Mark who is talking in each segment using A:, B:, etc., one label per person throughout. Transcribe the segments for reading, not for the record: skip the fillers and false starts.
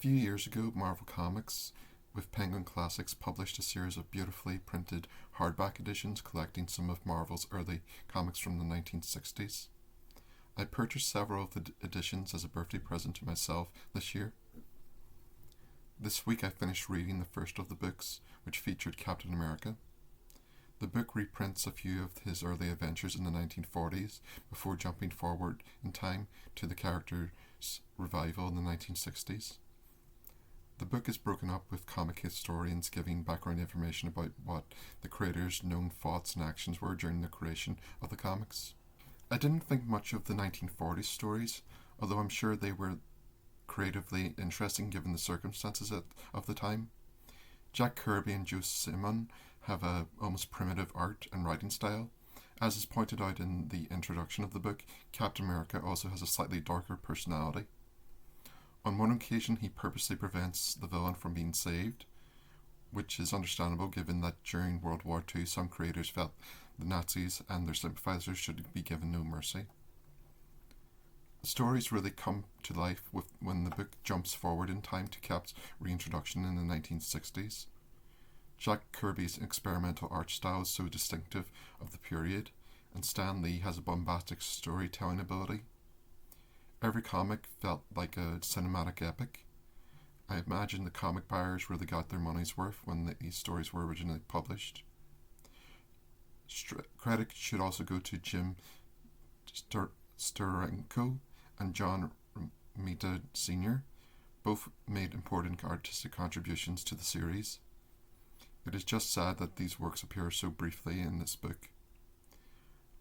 A: few years ago, Marvel Comics with Penguin Classics published a series of beautifully printed hardback editions collecting some of Marvel's early comics from the 1960s. I purchased several of the editions as a birthday present to myself this year. This week I finished reading the first of the books, which featured Captain America. The book reprints a few of his early adventures in the 1940s before jumping forward in time to the character's revival in the 1960s. The book is broken up with comic historians giving background information about what the creators' known thoughts and actions were during the creation of the comics. I didn't think much of the 1940s stories, although I'm sure they were creatively interesting given the circumstances of the time. Jack Kirby and Joe Simon have a almost primitive art and writing style. As is pointed out in the introduction of the book, Captain America also has a slightly darker personality. On one occasion, he purposely prevents the villain from being saved, which is understandable given that during World War II some creators felt the Nazis and their sympathizers should be given no mercy. The stories really come to life when the book jumps forward in time to Cap's reintroduction in the 1960s. Jack Kirby's experimental art style is so distinctive of the period, and Stan Lee has a bombastic storytelling ability. Every comic felt like a cinematic epic. I imagine the comic buyers really got their money's worth when these stories were originally published. Credit should also go to Jim Steranko and John Romita Sr. Both made important artistic contributions to the series. It is just sad that these works appear so briefly in this book.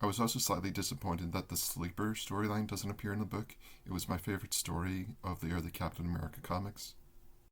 A: I was also slightly disappointed that the Sleeper storyline doesn't appear in the book. It was my favorite story of the early Captain America comics.